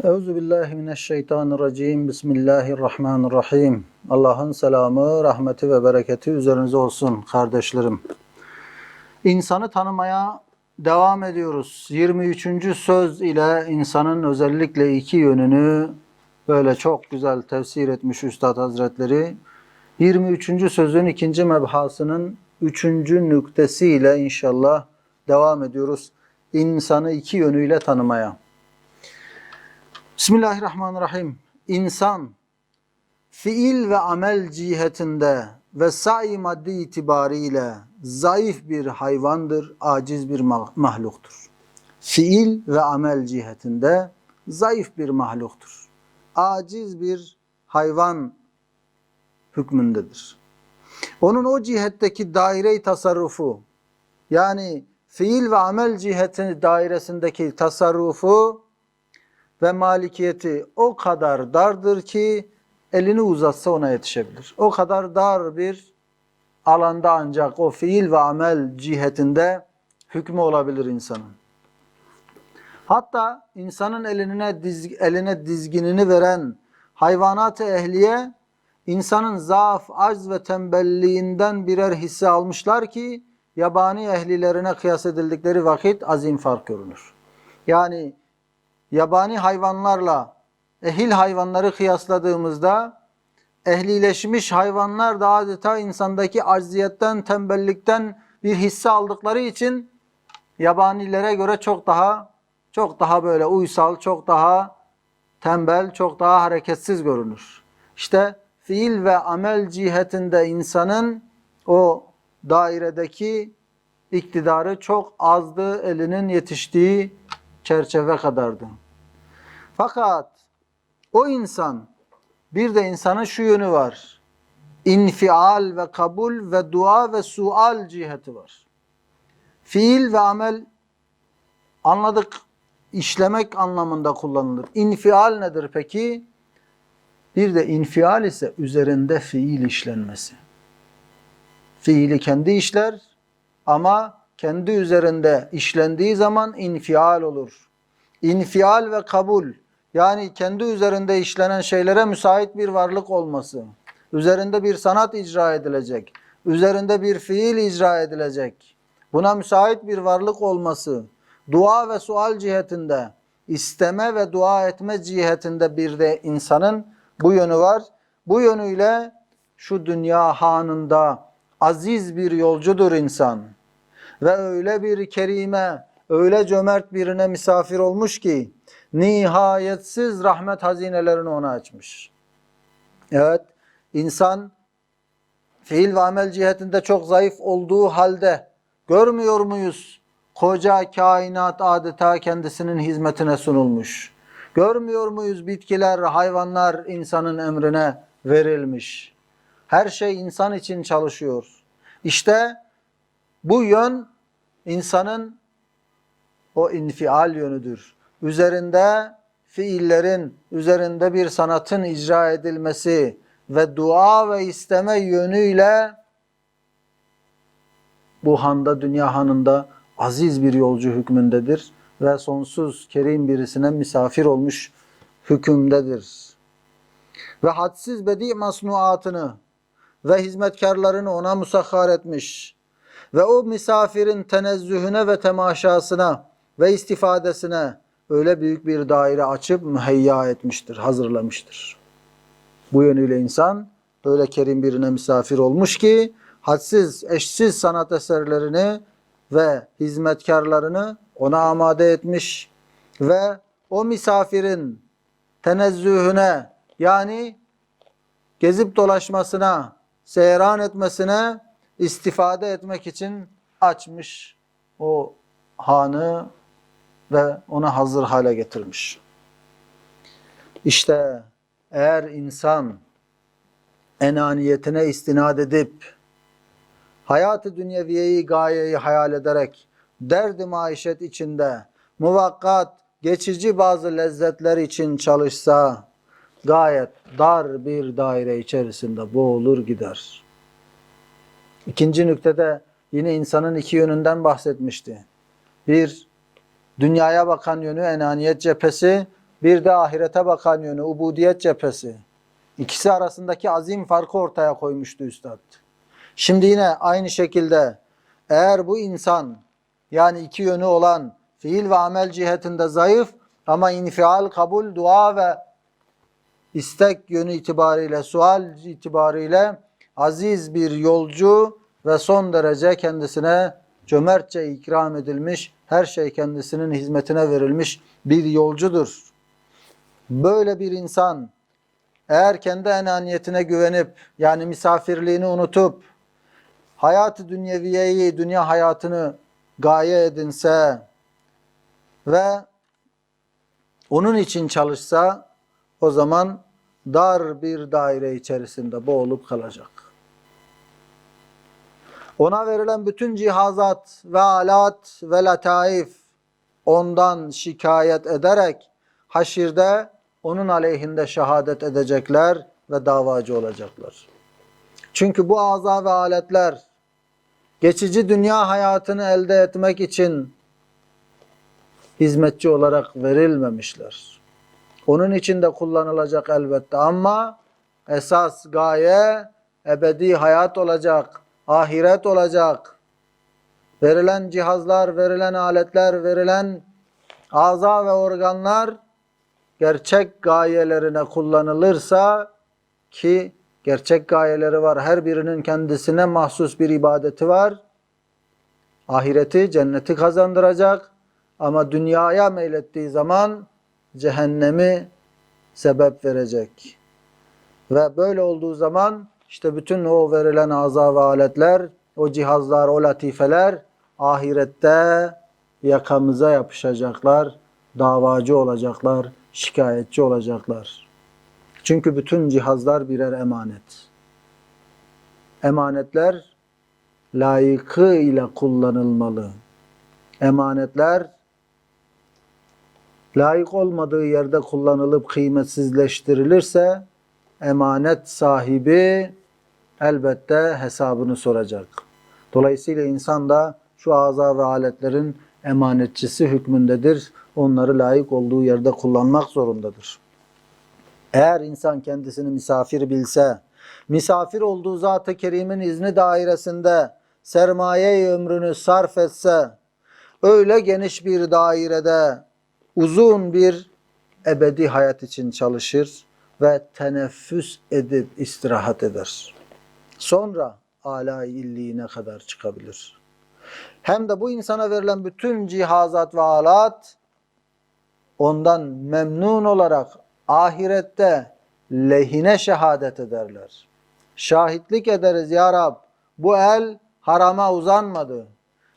Euzubillahimineşşeytanirracim. Bismillahirrahmanirrahim. Allah'ın selamı, rahmeti ve bereketi üzerinize olsun kardeşlerim. İnsanı tanımaya devam ediyoruz. 23. söz ile insanın özellikle iki yönünü böyle çok güzel tefsir etmiş Üstad Hazretleri. 23. sözün ikinci mebhasının 3. nüktesiyle inşallah devam ediyoruz. İnsanı iki yönüyle tanımaya. Bismillahirrahmanirrahim. İnsan fiil ve amel cihetinde ve sa'i maddi itibariyle zayıf bir hayvandır, aciz bir mahluktur. Fiil ve amel cihetinde zayıf bir mahluktur. Aciz bir hayvan hükmündedir. Onun o cihetteki daire-i tasarrufu, yani fiil ve amel ciheti dairesindeki tasarrufu ve malikiyeti o kadar dardır ki elini uzatsa ona yetişebilir. O kadar dar bir alanda ancak o fiil ve amel cihetinde hükmü olabilir insanın. Hatta insanın eline dizginini veren hayvanat-ı ehliye insanın zaaf, acz ve tembelliğinden birer hisse almışlar ki yabani ehlilerine kıyas edildikleri vakit azim fark görünür. Yani yabani hayvanlarla ehil hayvanları kıyasladığımızda ehlileşmiş hayvanlar da adeta insandaki acziyetten, tembellikten bir hisse aldıkları için yabanilere göre çok daha böyle uysal, çok daha tembel, çok daha hareketsiz görünür. İşte fiil ve amel cihetinde insanın o dairedeki iktidarı çok azdı, elinin yetiştiği çerçeve kadardı. Fakat o insan, bir de insanın şu yönü var. İnfial ve kabul ve dua ve sual ciheti var. Fiil ve amel anladık, işlemek anlamında kullanılır. İnfial nedir peki? Bir de infial ise üzerinde fiil işlenmesi. Fiili kendi işler ama kendi üzerinde işlendiği zaman infial olur. İnfial ve kabul, yani kendi üzerinde işlenen şeylere müsait bir varlık olması, üzerinde bir sanat icra edilecek, üzerinde bir fiil icra edilecek, buna müsait bir varlık olması, dua ve sual cihetinde, isteme ve dua etme cihetinde bir de insanın bu yönü var. Bu yönüyle şu dünya hanında aziz bir yolcudur insan. Ve öyle bir kerime, öyle cömert birine misafir olmuş ki nihayetsiz rahmet hazinelerini ona açmış. Evet, insan fiil ve amel cihetinde çok zayıf olduğu halde görmüyor muyuz? Koca kainat adeta kendisinin hizmetine sunulmuş. Görmüyor muyuz? Bitkiler, hayvanlar insanın emrine verilmiş. Her şey insan için çalışıyor. İşte bu yön insanın o infial yönüdür. Üzerinde fiillerin, üzerinde bir sanatın icra edilmesi ve dua ve isteme yönüyle bu handa, dünya hanında aziz bir yolcu hükmündedir ve sonsuz kerim birisine misafir olmuş hükümdedir. Ve hadsiz bedi masnuatını ve hizmetkarlarını ona musahhar etmiş ve o misafirin tenezzühüne ve temaşasına ve istifadesine öyle büyük bir daire açıp müheyya etmiştir, hazırlamıştır. Bu yönüyle insan öyle kerim birine misafir olmuş ki hadsiz, eşsiz sanat eserlerini ve hizmetkarlarını ona amade etmiş ve o misafirin tenezzühüne, yani gezip dolaşmasına, seyran etmesine istifade etmek için açmış o hanı ve ona hazır hale getirmiş. İşte eğer insan enaniyetine istinad edip hayat-ı dünyeviyeyi, gayeyi hayal ederek derd-i maişet içinde muvakkat, geçici bazı lezzetler için çalışsa gayet dar bir daire içerisinde boğulur gider. İkinci nüktede yine insanın iki yönünden bahsetmişti. Bir, dünyaya bakan yönü enaniyet cephesi, bir de ahirete bakan yönü, ubudiyet cephesi. İkisi arasındaki azim farkı ortaya koymuştu Üstad. Şimdi yine aynı şekilde eğer bu insan, yani iki yönü olan, fiil ve amel cihetinde zayıf ama infial, kabul, dua ve istek yönü itibariyle, sual itibariyle aziz bir yolcu ve son derece kendisine cömertçe ikram edilmiş, her şey kendisinin hizmetine verilmiş bir yolcudur. Böyle bir insan eğer kendi enaniyetine güvenip, yani misafirliğini unutup, hayat-ı dünyeviyeyi, dünya hayatını gaye edinse ve onun için çalışsa, o zaman dar bir daire içerisinde boğulup kalacak. Ona verilen bütün cihazat ve alat ve lataif ondan şikayet ederek haşirde onun aleyhinde şehadet edecekler ve davacı olacaklar. Çünkü bu aza ve aletler geçici dünya hayatını elde etmek için hizmetçi olarak verilmemişler. Onun için de kullanılacak elbette ama esas gaye ebedi hayat olacak, ahiret olacak. Verilen cihazlar, verilen aletler, verilen aza ve organlar gerçek gayelerine kullanılırsa, ki gerçek gayeleri var, her birinin kendisine mahsus bir ibadeti var. Ahireti, cenneti kazandıracak ama dünyaya meylettiği zaman cehennemi sebep verecek. Ve böyle olduğu zaman işte bütün o verilen aza ve aletler, o cihazlar, o latifeler ahirette yakamıza yapışacaklar, davacı olacaklar, şikayetçi olacaklar. Çünkü bütün cihazlar birer emanet. Emanetler layıkıyla kullanılmalı. Emanetler layık olmadığı yerde kullanılıp kıymetsizleştirilirse emanet sahibi elbette hesabını soracak. Dolayısıyla insan da şu aza ve aletlerin emanetçisi hükmündedir. Onları layık olduğu yerde kullanmak zorundadır. Eğer insan kendisini misafir bilse, misafir olduğu Zat-ı Kerim'in izni dairesinde sermaye-i ömrünü sarf etse, öyle geniş bir dairede uzun bir ebedi hayat için çalışır ve teneffüs edip istirahat eder. Sonra âlâ-i illiğine kadar çıkabilir. Hem de bu insana verilen bütün cihazat ve alat ondan memnun olarak ahirette lehine şehadet ederler. Şahitlik ederiz ya Rab, bu el harama uzanmadı.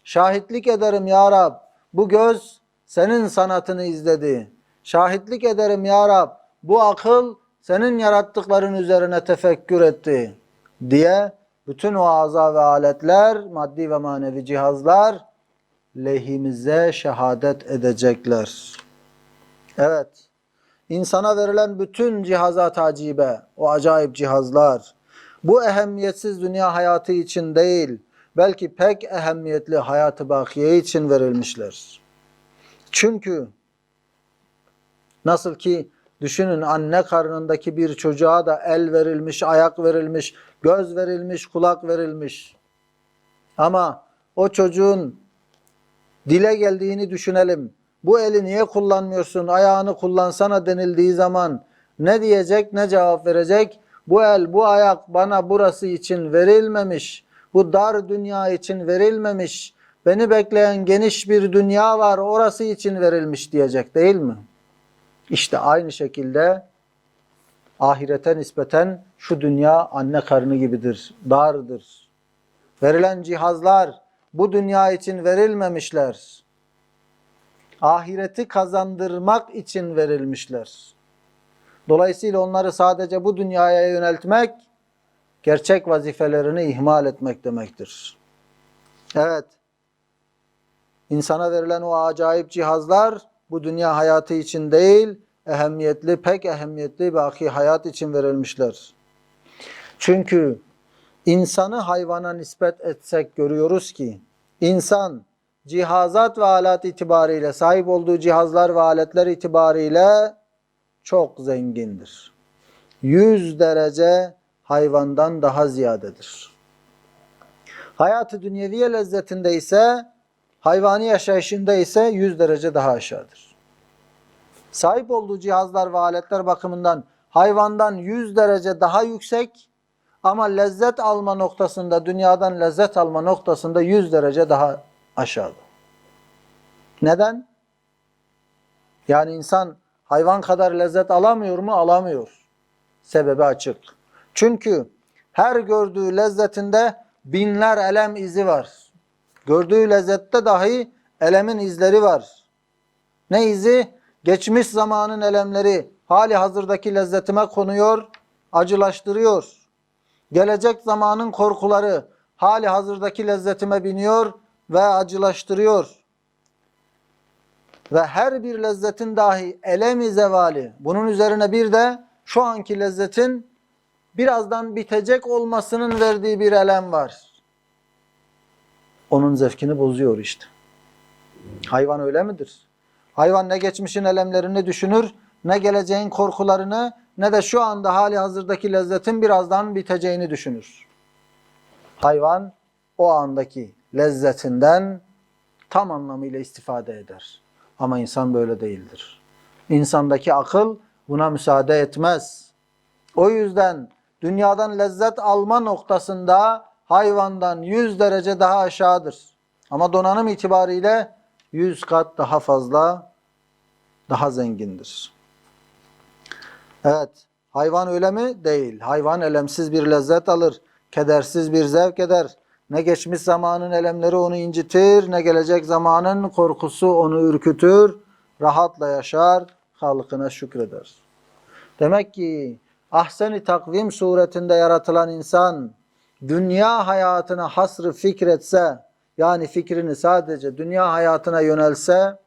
Şahitlik ederim ya Rab, bu göz senin sanatını izledi. Şahitlik ederim ya Rab, bu akıl senin yarattıkların üzerine tefekkür etti diye bütün o aza ve aletler, maddi ve manevi cihazlar lehimize şehadet edecekler. Evet, insana verilen bütün cihazat acibe, o acayip cihazlar, bu ehemmiyetsiz dünya hayatı için değil, belki pek ehemmiyetli hayat-ı bakiye için verilmişler. Çünkü nasıl ki düşünün, anne karnındaki bir çocuğa da el verilmiş, ayak verilmiş, göz verilmiş, kulak verilmiş. Ama o çocuğun dile geldiğini düşünelim. Bu eli niye kullanmıyorsun, ayağını kullansana denildiği zaman ne diyecek, ne cevap verecek? Bu el, bu ayak bana burası için verilmemiş. Bu dar dünya için verilmemiş. Beni bekleyen geniş bir dünya var, orası için verilmiş diyecek, değil mi? İşte aynı şekilde ahirete nispeten şu dünya anne karnı gibidir, dardır. Verilen cihazlar bu dünya için verilmemişler. Ahireti kazandırmak için verilmişler. Dolayısıyla onları sadece bu dünyaya yöneltmek, gerçek vazifelerini ihmal etmek demektir. Evet, insana verilen o acayip cihazlar bu dünya hayatı için değil, ehemmiyetli, pek ehemmiyetli baki hayat için verilmişler. Çünkü insanı hayvana nispet etsek görüyoruz ki, insan cihazat ve alet itibariyle, sahip olduğu cihazlar ve aletler itibariyle çok zengindir. 100 derece hayvandan daha ziyadedir. Hayat-ı dünyeviye lezzetinde ise, hayvani yaşayışında ise 100 derece daha aşağıdır. Sahip olduğu cihazlar ve aletler bakımından hayvandan 100 derece daha yüksek ama lezzet alma noktasında, dünyadan lezzet alma noktasında 100 derece daha aşağıda. Neden? Yani insan hayvan kadar lezzet alamıyor mu? Alamıyor. Sebebi açık. Çünkü her gördüğü lezzetinde binler elem izi var. Gördüğü lezzette dahi elemin izleri var. Ne izi? Geçmiş zamanın elemleri hali hazırdaki lezzetime konuyor, acılaştırıyor. Gelecek zamanın korkuları hali hazırdaki lezzetime biniyor ve acılaştırıyor. Ve her bir lezzetin dahi elem-i zevali. Bunun üzerine bir de şu anki lezzetin birazdan bitecek olmasının verdiği bir elem var. Onun zevkini bozuyor işte. Hayvan öyle midir? Hayvan ne geçmişin elemlerini düşünür, ne geleceğin korkularını, ne de şu anda hali hazırdaki lezzetin birazdan biteceğini düşünür. Hayvan o andaki lezzetinden tam anlamıyla istifade eder. Ama insan böyle değildir. İnsandaki akıl buna müsaade etmez. O yüzden dünyadan lezzet alma noktasında hayvandan 100 derece daha aşağıdır. Ama donanım itibariyle 100 kat daha fazla, daha zengindir. Evet, hayvan öyle mi? Değil. Hayvan elemsiz bir lezzet alır, kedersiz bir zevk eder. Ne geçmiş zamanın elemleri onu incitir, ne gelecek zamanın korkusu onu ürkütür. Rahatla yaşar, halkına şükreder. Demek ki ahsen-i takvim suretinde yaratılan insan, dünya hayatına hasrı fikretse, yani fikrini sadece dünya hayatına yönelse,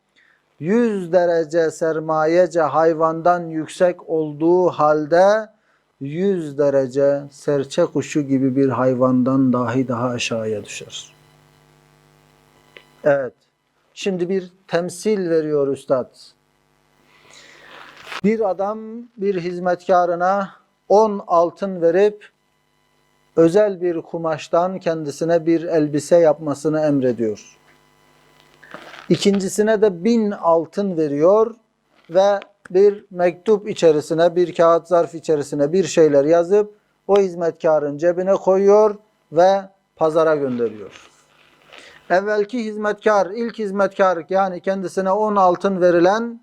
100 derece sermayece hayvandan yüksek olduğu halde 100 derece serçe kuşu gibi bir hayvandan dahi daha aşağıya düşer. Evet. Şimdi bir temsil veriyor üstad. Bir adam bir hizmetkarına 10 altın verip özel bir kumaştan kendisine bir elbise yapmasını emrediyor. İkincisine de 1000 altın veriyor ve bir mektup içerisine, bir kağıt zarf içerisine bir şeyler yazıp o hizmetkarın cebine koyuyor ve pazara gönderiyor. Evvelki hizmetkar, ilk hizmetkar, yani kendisine 10 altın verilen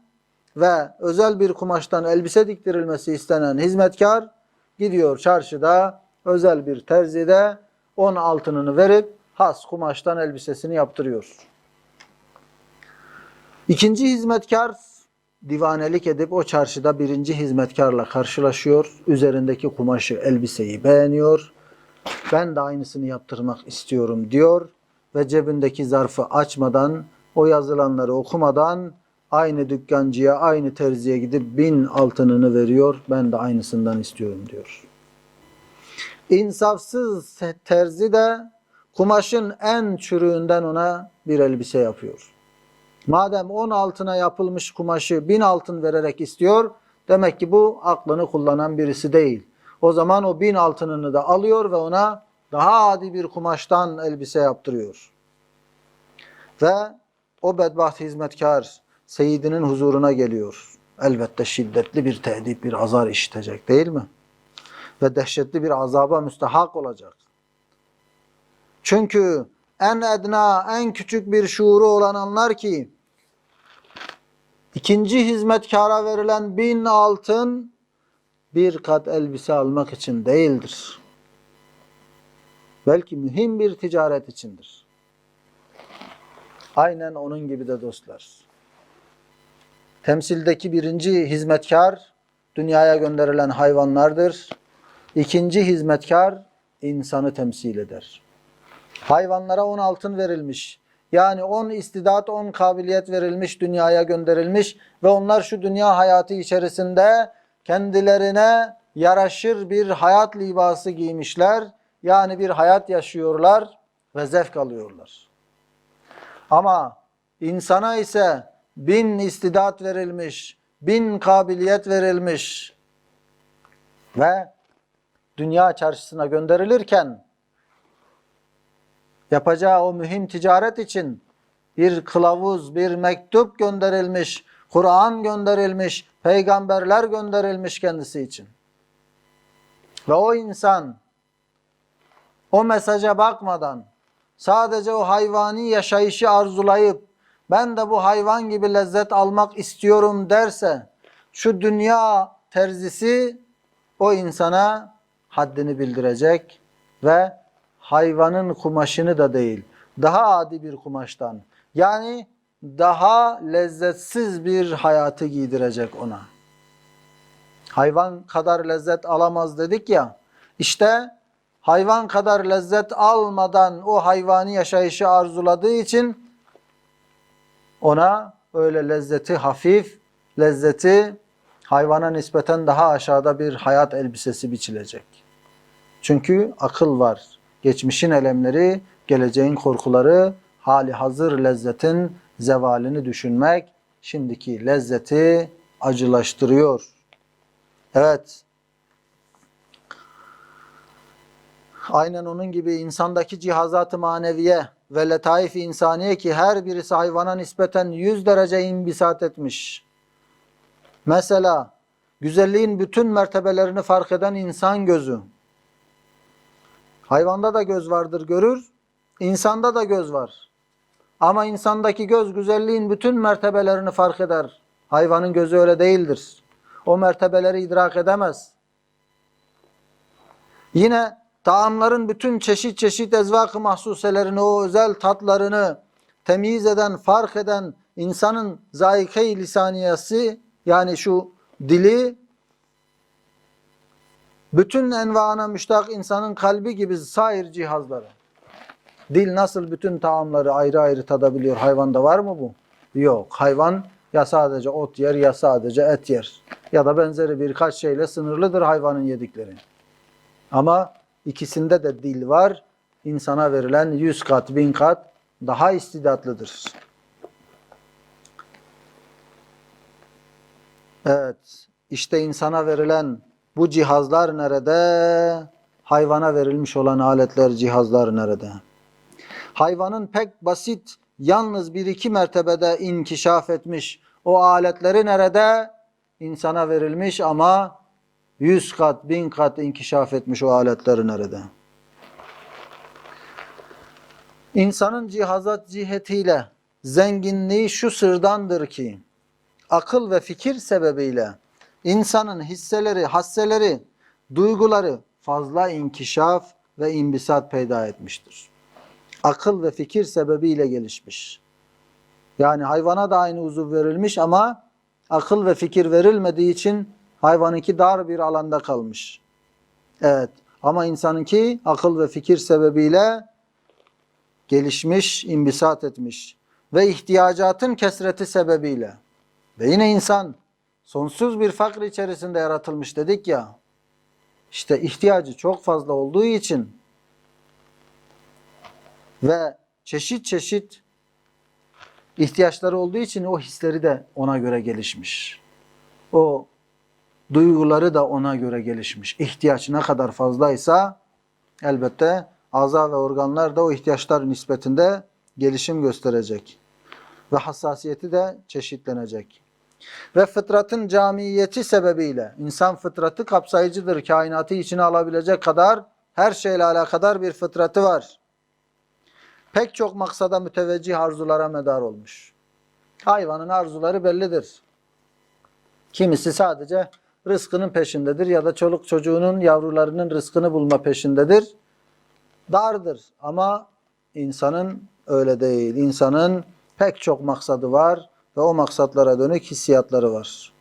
ve özel bir kumaştan elbise diktirilmesi istenen hizmetkar gidiyor çarşıda özel bir terzide 10 altınını verip has kumaştan elbisesini yaptırıyor. İkinci hizmetkar divanelik edip o çarşıda birinci hizmetkarla karşılaşıyor. Üzerindeki kumaşı, elbiseyi beğeniyor. Ben de aynısını yaptırmak istiyorum diyor ve cebindeki zarfı açmadan, o yazılanları okumadan aynı dükkancıya, aynı terziye gidip 1000 altınını veriyor. Ben de aynısından istiyorum diyor. İnsafsız terzi de kumaşın en çürüğünden ona bir elbise yapıyor. Madem 10 altına yapılmış kumaşı 1000 altın vererek istiyor, demek ki bu aklını kullanan birisi değil. O zaman o 1000 altınını da alıyor ve ona daha adi bir kumaştan elbise yaptırıyor. Ve o bedbaht hizmetkar seyidinin huzuruna geliyor. Elbette şiddetli bir tehdit, bir azar işitecek değil mi? Ve dehşetli bir azaba müstehak olacak. Çünkü en edna, en küçük bir şuuru olan anlar ki ikinci hizmetkara verilen 1000 altın bir kat elbise almak için değildir. Belki mühim bir ticaret içindir. Aynen onun gibi de dostlar. Temsildeki birinci hizmetkar dünyaya gönderilen hayvanlardır. İkinci hizmetkar insanı temsil eder. Hayvanlara 10 altın verilmiş. Yani 10 istidat, 10 kabiliyet verilmiş, dünyaya gönderilmiş ve onlar şu dünya hayatı içerisinde kendilerine yaraşır bir hayat libası giymişler. Yani bir hayat yaşıyorlar ve zevk alıyorlar. Ama insana ise 1000 istidat verilmiş, bin kabiliyet verilmiş ve dünya çarşısına gönderilirken yapacağı o mühim ticaret için bir kılavuz, bir mektup gönderilmiş, Kur'an gönderilmiş, peygamberler gönderilmiş kendisi için. Ve o insan o mesaja bakmadan sadece o hayvani yaşayışı arzulayıp ben de bu hayvan gibi lezzet almak istiyorum derse şu dünya terzisi o insana haddini bildirecek ve hayvanın kumaşını da değil, daha adi bir kumaştan, yani daha lezzetsiz bir hayatı giydirecek ona. Hayvan kadar lezzet alamaz dedik ya, işte hayvan kadar lezzet almadan o hayvani yaşayışı arzuladığı için ona öyle lezzeti hafif, lezzeti hayvana nispeten daha aşağıda bir hayat elbisesi biçilecek. Çünkü akıl var. Geçmişin elemleri, geleceğin korkuları, hali hazır lezzetin zevalini düşünmek, şimdiki lezzeti acılaştırıyor. Evet. Aynen onun gibi insandaki cihazat-ı maneviye ve letaif-i insaniye ki her birisi hayvana nispeten 100 derece imbisat etmiş. Mesela güzelliğin bütün mertebelerini fark eden insan gözü. Hayvanda da göz vardır, görür. İnsanda da göz var. Ama insandaki göz güzelliğin bütün mertebelerini fark eder. Hayvanın gözü öyle değildir. O mertebeleri idrak edemez. Yine taamların bütün çeşit çeşit ezvak-ı mahsuselerini, o özel tatlarını temyiz eden, fark eden insanın zayike-i lisaniyesi, yani şu dili, bütün envaına müştak insanın kalbi gibi sair cihazları. Dil nasıl bütün taamları ayrı ayrı tadabiliyor? Hayvanda var mı bu? Yok. Hayvan ya sadece ot yer ya sadece et yer. Ya da benzeri birkaç şeyle sınırlıdır hayvanın yedikleri. Ama ikisinde de dil var. İnsana verilen 100 kat, 1000 kat daha istidatlıdır. Evet. İşte insana verilen bu cihazlar nerede? Hayvana verilmiş olan aletler, cihazlar nerede? Hayvanın pek basit, yalnız bir iki mertebede inkişaf etmiş o aletleri nerede? İnsana verilmiş ama 100 kat, 1000 kat inkişaf etmiş o aletleri nerede? İnsanın cihazat cihetiyle zenginliği şu sırdandır ki, akıl ve fikir sebebiyle insanın hisseleri, hasseleri, duyguları fazla inkişaf ve imbisat peyda etmiştir. Akıl ve fikir sebebiyle gelişmiş. Yani hayvana da aynı uzuv verilmiş ama akıl ve fikir verilmediği için hayvanınki dar bir alanda kalmış. Evet. Ama insanınki akıl ve fikir sebebiyle gelişmiş, imbisat etmiş. Ve ihtiyacatın kesreti sebebiyle. Ve yine insan sonsuz bir fakr içerisinde yaratılmış dedik ya. İşte ihtiyacı çok fazla olduğu için ve çeşit çeşit ihtiyaçları olduğu için o hisleri de ona göre gelişmiş. O duyguları da ona göre gelişmiş. İhtiyaç ne kadar fazlaysa elbette azâ ve organlar da o ihtiyaçlar nispetinde gelişim gösterecek. Ve hassasiyeti de çeşitlenecek. Ve fıtratın camiyeti sebebiyle insan fıtratı kapsayıcıdır. Kainatı içine alabilecek kadar her şeyle alakadar bir fıtratı var. Pek çok maksada müteveccih arzulara medar olmuş. Hayvanın arzuları bellidir. Kimisi sadece rızkının peşindedir ya da çoluk çocuğunun, yavrularının rızkını bulma peşindedir. Dardır ama insanın öyle değil. İnsanın pek çok maksadı var ve o maksatlara dönük hissiyatları var.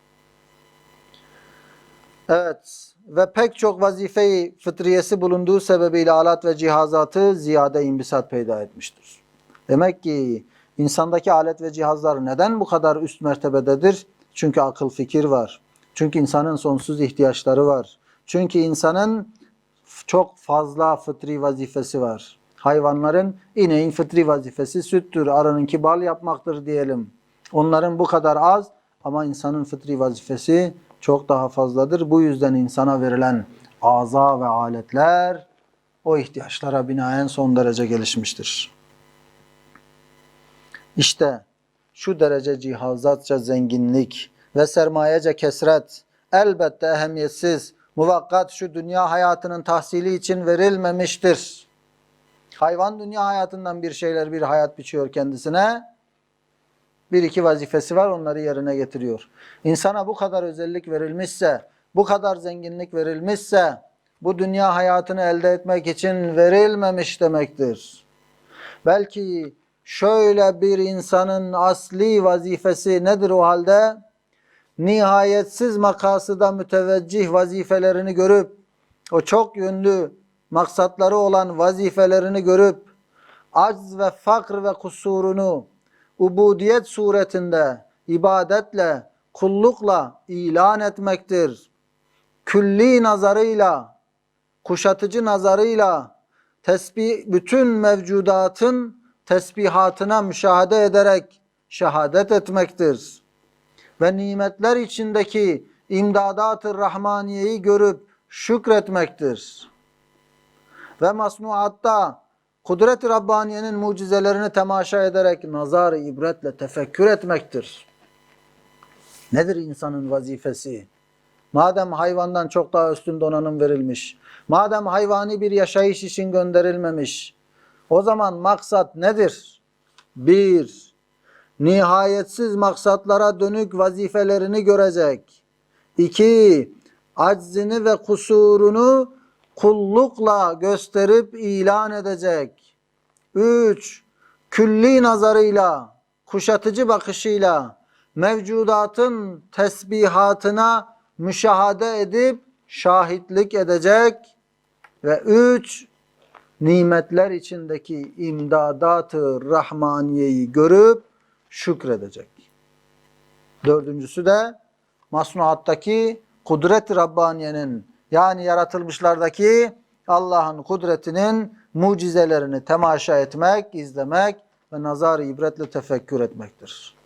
Evet ve pek çok vazife-i fıtriyesi bulunduğu sebebiyle alat ve cihazatı ziyade imbisat peyda etmiştir. Demek ki insandaki alet ve cihazlar neden bu kadar üst mertebededir? Çünkü akıl fikir var. Çünkü insanın sonsuz ihtiyaçları var. Çünkü insanın çok fazla fıtri vazifesi var. Hayvanların, ineğin fıtri vazifesi süttür, arınınki bal yapmaktır diyelim. Onların bu kadar az Ama insanın fıtri vazifesi çok daha fazladır. Bu yüzden insana verilen aza ve aletler o ihtiyaçlara binaen son derece gelişmiştir. İşte şu derece cihazatça zenginlik ve sermayece kesret elbette ehemmiyetsiz, muvakkat şu dünya hayatının tahsili için verilmemiştir. Hayvan dünya hayatından bir hayat biçiyor kendisine. Bir iki vazifesi var, onları yerine getiriyor. İnsana bu kadar özellik verilmişse, bu kadar zenginlik verilmişse, bu dünya hayatını elde etmek için verilmemiş demektir. Belki şöyle bir insanın asli vazifesi nedir o halde? Nihayetsiz makasıda müteveccih vazifelerini görüp, o çok yönlü maksatları olan vazifelerini görüp, acz ve fakr ve kusurunu ubudiyet suretinde, ibadetle, kullukla ilan etmektir. Külli nazarıyla, kuşatıcı nazarıyla, bütün mevcudatın tesbihatına müşahede ederek şehadet etmektir. Ve nimetler içindeki imdadat-ı rahmaniyeyi görüp şükretmektir. Ve masnuatta kudret-i Rabbaniye'nin mucizelerini temaşa ederek nazar-ı ibretle tefekkür etmektir. Nedir insanın vazifesi? Madem hayvandan çok daha üstün donanım verilmiş, madem hayvani bir yaşayış için gönderilmemiş, o zaman maksat nedir? 1. Nihayetsiz maksatlara dönük vazifelerini görecek. 2. Aczini ve kusurunu kullukla gösterip ilan edecek. 3. Külli nazarıyla, kuşatıcı bakışıyla mevcudatın tesbihatına müşahede edip şahitlik edecek. Ve 3. Nimetler içindeki imdadat-ı rahmaniyeyi görüp şükredecek. 4.'sü de masnuattaki kudret-i Rabbaniye'nin, yani yaratılmışlardaki Allah'ın kudretinin mucizelerini temaşa etmek, izlemek ve nazar-ı ibretle tefekkür etmektir.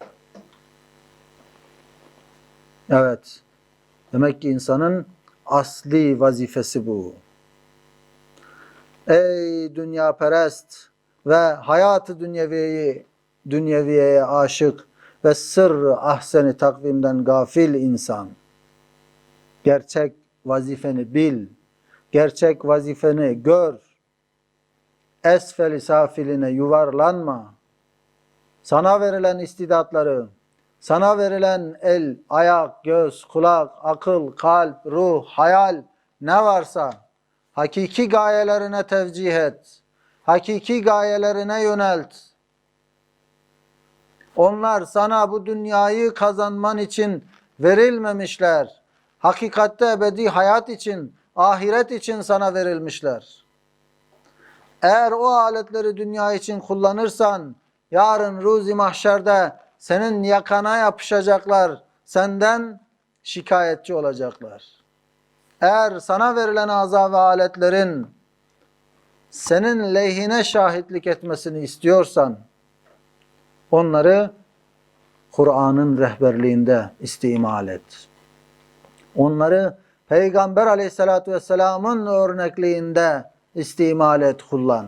Evet, demek ki insanın asli vazifesi bu. Ey dünya perest ve hayatı dünyeviyeye aşık ve sırrı ahseni takvimden gafil insan. Gerçek vazifeni bil, gerçek vazifeni gör. Esfeli safiline yuvarlanma. Sana verilen istidatları, sana verilen el, ayak, göz, kulak, akıl, kalp, ruh, hayal ne varsa hakiki gayelerine tevcih et. Hakiki gayelerine yönelt. Onlar sana bu dünyayı kazanman için verilmemişler. Hakikatte ebedi hayat için, ahiret için sana verilmişler. Eğer o aletleri dünya için kullanırsan, yarın ruzi mahşerde senin yakana yapışacaklar, senden şikayetçi olacaklar. Eğer sana verilen aza ve aletlerin senin lehine şahitlik etmesini istiyorsan, onları Kur'an'ın rehberliğinde istimal et. Onları Peygamber aleyhissalatu vesselamın örnekliğinde istimal et, kullan.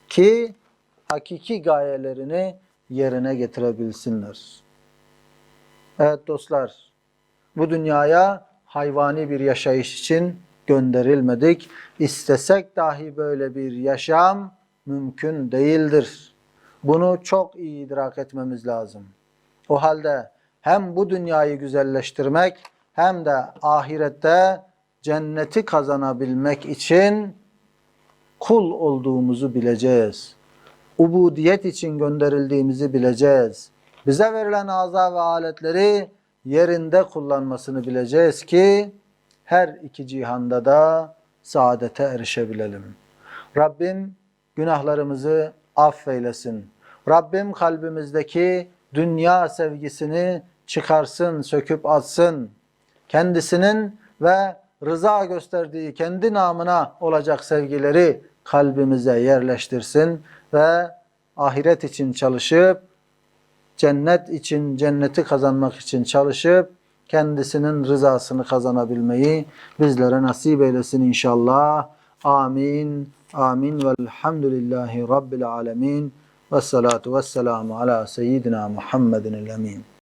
Ki hakiki gayelerini yerine getirebilsinler. Evet dostlar, bu dünyaya hayvani bir yaşayış için gönderilmedik. İstesek dahi böyle bir yaşam mümkün değildir. Bunu çok iyi idrak etmemiz lazım. O halde hem bu dünyayı güzelleştirmek hem de ahirette cenneti kazanabilmek için kul olduğumuzu bileceğiz. Ubudiyet için gönderildiğimizi bileceğiz. Bize verilen aza ve aletleri yerinde kullanmasını bileceğiz ki her iki cihanda da saadete erişebilelim. Rabbim günahlarımızı affeylesin. Rabbim kalbimizdeki dünya sevgisini çıkarsın, söküp atsın. Kendisinin ve rıza gösterdiği kendi namına olacak sevgileri kalbimize yerleştirsin ve ahiret için çalışıp cennet için, cenneti kazanmak için çalışıp kendisinin rızasını kazanabilmeyi bizlere nasip eylesin inşallah. Amin. Amin. Velhamdülillahi Rabbil alemin. Vessalatu vesselamu ala seyyidina Muhammedin el emin.